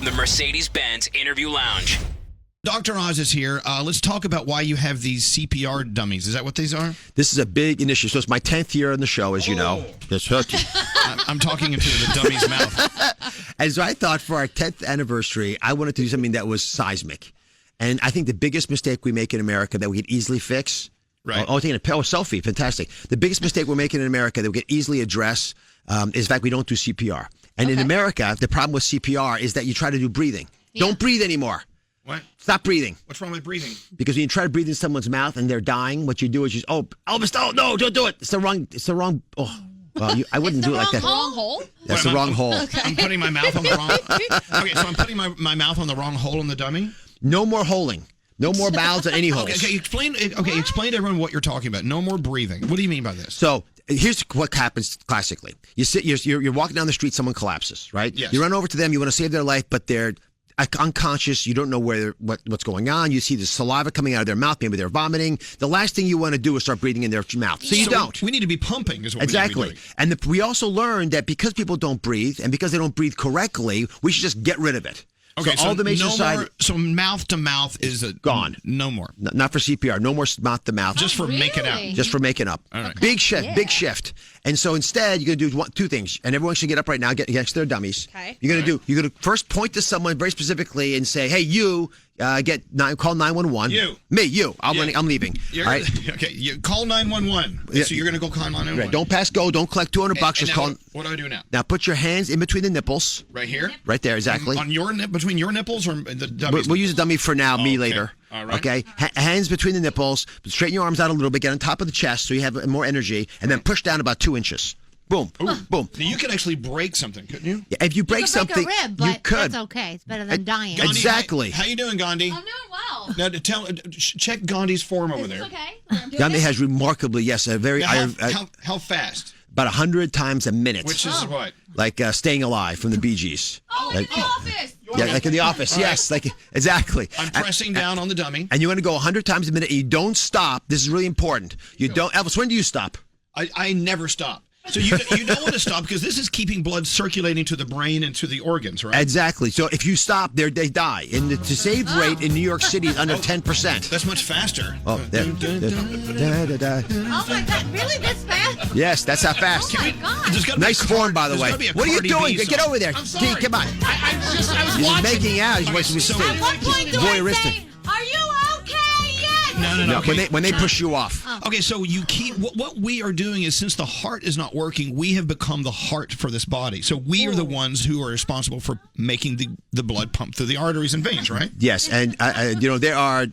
The Mercedes-Benz Interview Lounge. Dr. Oz is here. Let's talk about why you have these CPR dummies. Is that what these are? This is a big initiative. So it's my 10th year on the show, as you know. I'm talking into the dummy's mouth. And so I thought for our 10th anniversary, I wanted to do something that was seismic. And I think the biggest mistake we make in America that we could easily fix. Right. Taking a selfie, fantastic. The biggest mistake we're making in America that we could easily address is the fact we don't do CPR. And in America, the problem with CPR is that you try to do breathing. Yeah. Don't breathe anymore. What? Stop breathing. What's wrong with breathing? Because when you try to breathe in someone's mouth and they're dying, what you do is Elvis, no, don't do it. It's the wrong, well, I wouldn't do it like that. The wrong hole? That's the wrong hole. Okay. I'm putting my mouth on the wrong, okay, so I'm putting my mouth on the wrong hole in the dummy? No more holing. No more mouths on any holes. Okay, explain to everyone what you're talking about. No more breathing. What do you mean by this? So here's what happens classically. You're walking down the street, someone collapses, right? Yes. You run over to them, you want to save their life, but they're unconscious. You don't know what's going on. You see the saliva coming out of their mouth. Maybe they're vomiting. The last thing you want to do is start breathing in their mouth. So you don't. We need to be pumping is what exactly. we need to be doing. And we also learned that because people don't breathe and because they don't breathe correctly, we should just get rid of it. Okay, so all the major so mouth to mouth is gone. No more. Not for CPR. No more mouth to mouth. Just for making out. Just for making up. All right. Big shift. Big shift. And so instead, you're going to do two things. And everyone should get up right now, get next to their dummies. Okay. You're going to first point to someone very specifically and say, "Hey, you, call 911." You. I'm leaving. All right. Okay. You call 911. Yeah. So you're going to go call 911. Right. Don't pass go. Don't collect $200. Just call. What do I do now? Now put your hands in between the nipples. Right here. Right there. Exactly. On your between your nipples or the dummies? We'll use a dummy for now. Me later. All right. Okay. Hands between the nipples. Straighten your arms out a little bit. Get on top of the chest so you have more energy, and then push down about 2 inches. Boom. Boom. Now you could actually break something, couldn't you? Yeah, if you break something, break a rib, but you could. That's okay. It's better than dying. Gandhi, Exactly. How you doing, Gandhi? I'm doing well. Now, check Gandhi's form over there. Okay. Gandhi has remarkably, a very How fast? about 100 times a minute. Which is what? Like Staying Alive from the Bee Gees. In the office. Yeah, like in The Office. Yes, like exactly. I'm pressing down on the dummy. And you want to go 100 times a minute. And you don't stop. This is really important. You don't. Elvis, when do you stop? I never stop. So you don't want to stop because this is keeping blood circulating to the brain and to the organs, right? Exactly. So if you stop, they die. And the save rate in New York City is under 10%. That's much faster. Oh, there. Oh my God! Really this fast? Yes, that's how fast. Oh my God! Nice form, by the way. What are you doing? Get over there. I'm sorry. Come on. I was He's watching. making out. He's watching me At what point do I say, "Are you okay yet?" No. Okay. When they push you off. Okay, so you keep what we are doing is since the heart is not working, we have become the heart for this body. So we are the ones who are responsible for making the blood pump through the arteries and veins, right? Yes, and there are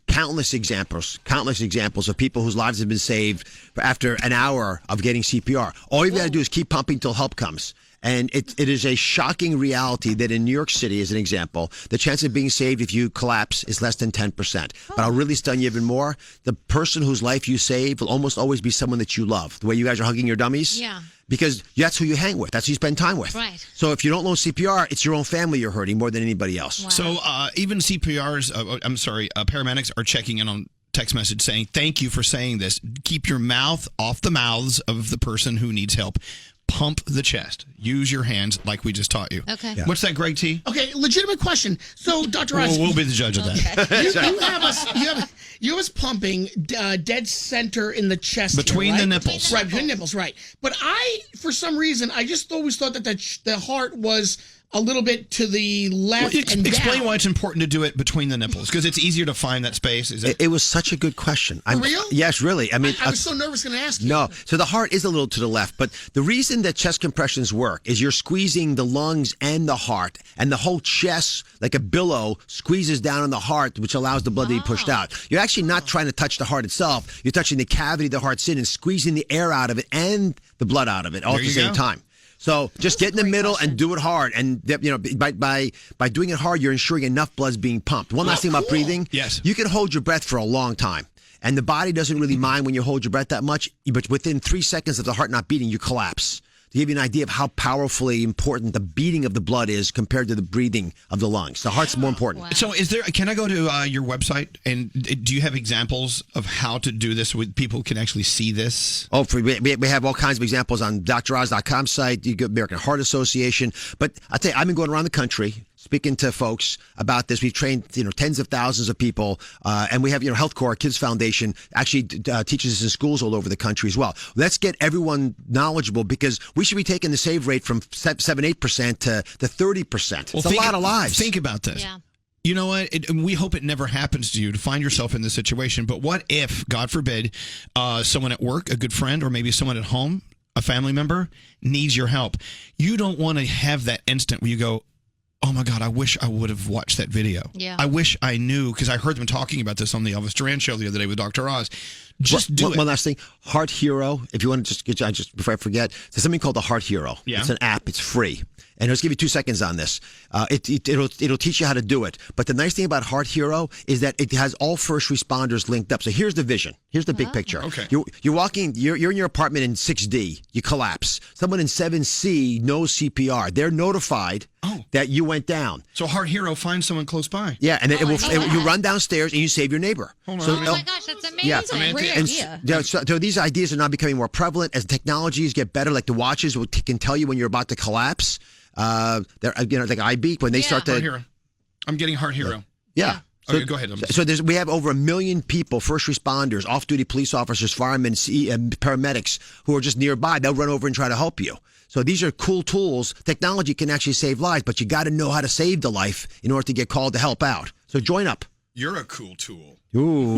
countless examples of people whose lives have been saved after an hour of getting CPR. All you've got to do is keep pumping till help comes. And it is a shocking reality that in New York City, as an example, the chance of being saved if you collapse is less than 10%. But I'll really stun you even more. The person whose life you save will almost always be someone that you love. The way you guys are hugging your dummies. Yeah. Because that's who you hang with. That's who you spend time with. Right. So if you don't know CPR, it's your own family you're hurting more than anybody else. Wow. So even paramedics are checking in on text message saying, "Thank you for saying this. Keep your mouth off the mouths of the person who needs help. Pump the chest. Use your hands like we just taught you." Okay. Yeah. What's that, Greg T? Okay, legitimate question. So, Dr. Oz, We'll be the judge of that. you have us pumping dead center in the chest Between here, the right? nipples. Right, between the nipples, right. But for some reason, I just always thought that the heart was a little bit to the left and Explain down. why it's important to do it between the nipples, because it's easier to find that space. Is it? It was such a good question. For real? Yes, really. I mean, I was so nervous going to ask you. No. So the heart is a little to the left, but the reason that chest compressions work is you're squeezing the lungs and the heart, and the whole chest, like a billow, squeezes down on the heart, which allows the blood to be pushed out. You're actually not trying to touch the heart itself. You're touching the cavity the heart's in and squeezing the air out of it and the blood out of it all at the same time. So just get in the middle and do it hard. And by doing it hard, you're ensuring enough blood's being pumped. One last thing about breathing. Yes. You can hold your breath for a long time. And the body doesn't really mind when you hold your breath that much. But within 3 seconds of the heart not beating, you collapse. To give you an idea of how powerfully important the beating of the blood is compared to the breathing of the lungs. The heart's more important. Wow. So can I go to your website, and do you have examples of how to do this with people who can actually see this? Oh, we have all kinds of examples on DrOz.com site. You go American Heart Association. But I'll tell you, I've been going around the country speaking to folks about this. We've trained, tens of thousands of people, and we have, Health Corps Kids Foundation actually teaches this in schools all over the country as well. Let's get everyone knowledgeable because we should be taking the save rate from 7-8% to 30%. It's a lot of lives. Think about this. Yeah. You know what? We hope it never happens to you to find yourself in this situation. But what if, God forbid, someone at work, a good friend, or maybe someone at home, a family member, needs your help? You don't want to have that instant where you go, oh my God, I wish I would have watched that video. Yeah. I wish I knew, because I heard them talking about this on the Elvis Duran show the other day with Dr. Oz. Just do it. One last thing. Heart Hero, if you want to just get, before I forget, there's something called the Heart Hero. Yeah. It's an app. It's free. And I'll just give you 2 seconds on this. It'll teach you how to do it. But the nice thing about Heart Hero is that it has all first responders linked up. So here's the vision. Here's the big picture. Okay. You're walking. You're in your apartment in 6D. You collapse. Someone in 7C knows CPR. They're notified that you went down. So Heart Hero finds someone close by. Yeah, and you run downstairs and you save your neighbor. Hold on. So, Oh my gosh, that's amazing. Yeah. Great And idea. so these ideas are now becoming more prevalent as technologies get better. Like the watches can tell you when you're about to collapse. They're like iBeak when they start Heart to. Hero. I'm getting Heart Hero. Yeah. Okay, go ahead. So we have over 1 million people, first responders, off-duty police officers, firemen, paramedics who are just nearby. They'll run over and try to help you. So these are cool tools. Technology can actually save lives, but you got to know how to save the life in order to get called to help out. So join up. You're a cool tool. Ooh.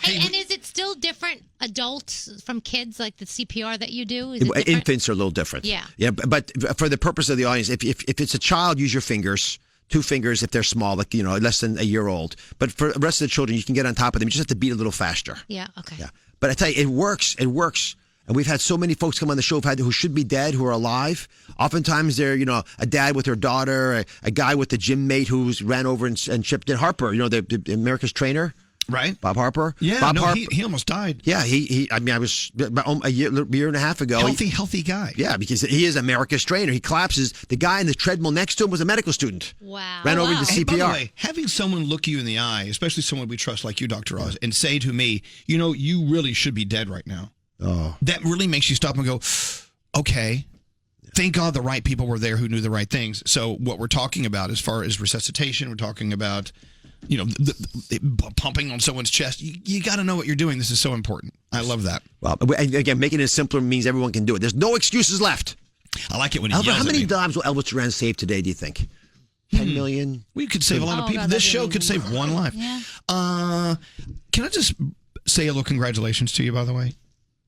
Hey, and is it still different adults from kids, like the CPR that you do? Is it different? Infants are a little different. Yeah. Yeah, but for the purpose of the audience, if it's a child, use your fingers. 2 fingers if they're small, like, less than a year old. But for the rest of the children, you can get on top of them. You just have to beat a little faster. Yeah, okay. Yeah. But I tell you, it works. It works. And we've had so many folks come on the show who should be dead, who are alive. Oftentimes they're, a dad with their daughter, a guy with a gym mate who's ran over and chipped in. Harper, the America's trainer. Right. Bob Harper. Yeah, Bob Harper. He almost died. Yeah, I was about a year and a half ago. Healthy guy. Yeah, because he is America's trainer. He collapses. The guy in the treadmill next to him was a medical student. Wow. Ran over to Hey, CPR. by the way, having someone look you in the eye, especially someone we trust like you, Dr. Oz, and say to me, you really should be dead right now. Oh. That really makes you stop and go, okay. Thank God the right people were there who knew the right things. So what we're talking about as far as resuscitation, we're talking about, the pumping on someone's chest. You got to know what you're doing. This is so important. I love that. Well, and again, making it simpler means everyone can do it. There's no excuses left. I like it when he Albert, yells how at many me. lives will Elvis Duran save today, do you think? 10 million? We could save a lot of people. God, This that'd show be could save one life. Yeah. Can I just say a little congratulations to you, by the way?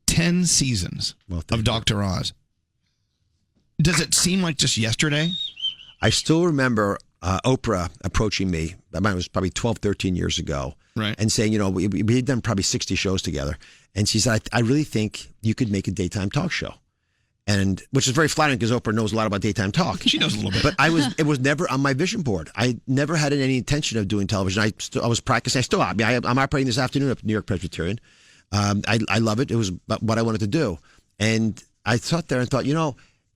10 seasons of Dr. Oz. Does it seem like just yesterday? I still remember Oprah approaching me. It was probably 12, 13 years ago. Right. And saying, we had done probably 60 shows together. And she said, I really think you could make a daytime talk show. And which is very flattering because Oprah knows a lot about daytime talk. She knows a little bit. But it was never on my vision board. I never had any intention of doing television. I was practicing. I still am. I'm operating this afternoon at New York Presbyterian. I love it. It was what I wanted to do. And I sat there and thought,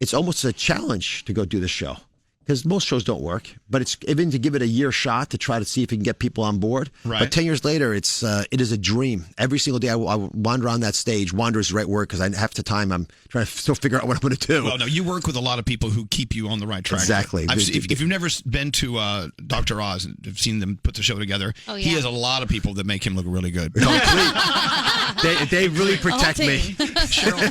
it's almost a challenge to go do the show. Because most shows don't work, but it's even to give it a year shot to try to see if we can get people on board. Right. But 10 years later, it is a dream. Every single day I wander on that stage. Wander is the right word because half the time I'm trying to still figure out what I'm going to do. Well, no, you work with a lot of people who keep you on the right track. Exactly. If you've never been to Dr. Oz and have seen them put the show together, he has a lot of people that make him look really good. They really protect me. Cheryl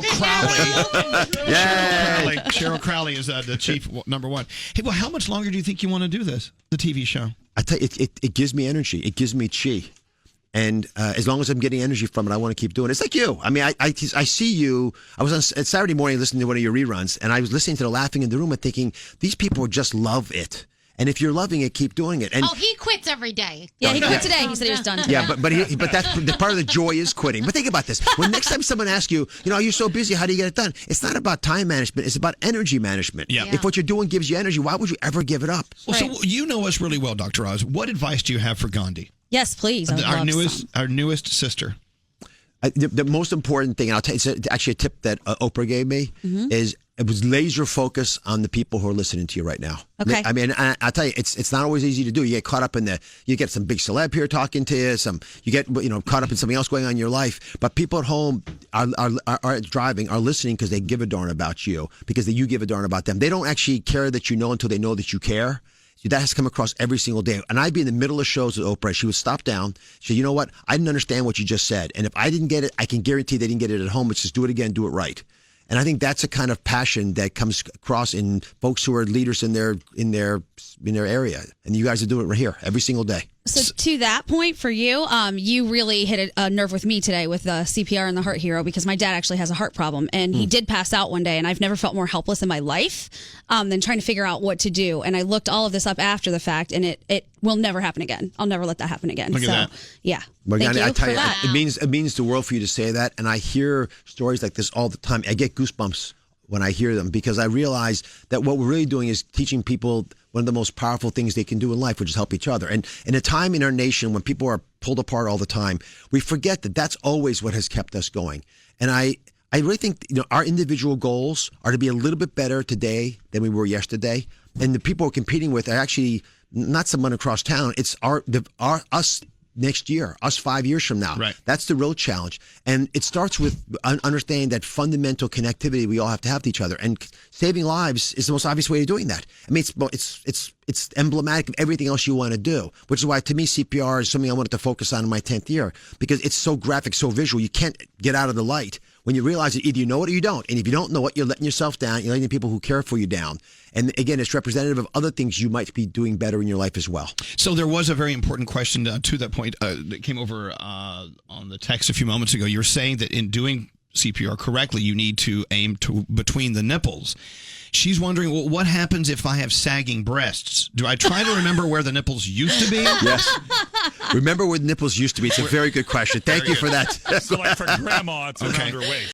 Crowley. Yeah. Cheryl Crowley is the chief number one. Hey, well, how much longer do you think you want to do this, the TV show? I tell you, it gives me energy. It gives me chi. And as long as I'm getting energy from it, I want to keep doing it. It's like you. I mean, I see you. I was on Saturday morning listening to one of your reruns, and I was listening to the laughing in the room and thinking, these people just love it. And if you're loving it, keep doing it. And he quits every day. Yeah, he quit today. He said he was done today. yeah, but that's the part of the joy is quitting. But think about this: when next time someone asks you, you're so busy, how do you get it done? It's not about time management; it's about energy management. Yeah. If what you're doing gives you energy, why would you ever give it up? Well, so you know us really well, Dr. Oz. What advice do you have for Gandhi, Yes, please. I would our love newest sister? The most important thing, and I'll tell you, it's actually a tip that Oprah gave me, is it was laser focus on the people who are listening to you right now. Okay. I mean, I'll tell you, it's not always easy to do. You get caught up in you get some big celeb here talking to you, you get caught up in something else going on in your life. But people at home are driving, are listening because they give a darn about you, because you give a darn about them. They don't actually care that you know until they know that you care. That has come across every single day. And I'd be in the middle of shows with Oprah. She would stop down. She said, you know what? I didn't understand what you just said. And if I didn't get it, I can guarantee they didn't get it at home. It's just do it again, do it right. And I think that's a kind of passion that comes across in folks who are leaders in their area. And you guys are doing it right here every single day. So to that point for you, you really hit a nerve with me today with CPR and the Heart Hero, because my dad actually has a heart problem, and he did pass out one day, and I've never felt more helpless in my life than trying to figure out what to do. And I looked all of this up after the fact, and it will never happen again. I'll never let that happen again. Look at that. Yeah. Morgana, Thank you I tell for you, that. it means the world for you to say that. And I hear stories like this all the time. I get goosebumps when I hear them, because I realize that what we're really doing is teaching people one of the most powerful things they can do in life, which is help each other. And in a time in our nation when people are pulled apart all the time, we forget that that's always what has kept us going. And I really think our individual goals are to be a little bit better today than we were yesterday. And the people we're competing with are actually not someone across town. It's us next year, us 5 years from now. Right. That's the real challenge. And it starts with understanding that fundamental connectivity we all have to have to each other. And saving lives is the most obvious way of doing that. I mean, it's emblematic of everything else you want to do, which is why, to me, CPR is something I wanted to focus on in my 10th year, because it's so graphic, so visual. You can't get out of the light when you realize that either you know it or you don't. And if you don't know it, you're letting yourself down. You're letting the people who care for you down. And again, it's representative of other things you might be doing better in your life as well. So there was a very important question to that point that came over on the text a few moments ago. You're saying that in doing CPR correctly, you need to aim between the nipples. She's wondering, well, what happens if I have sagging breasts? Do I try to remember where the nipples used to be? Yes. Remember where the nipples used to be. It's a very good question. Thank you for that. So like for grandma, it's around her waist.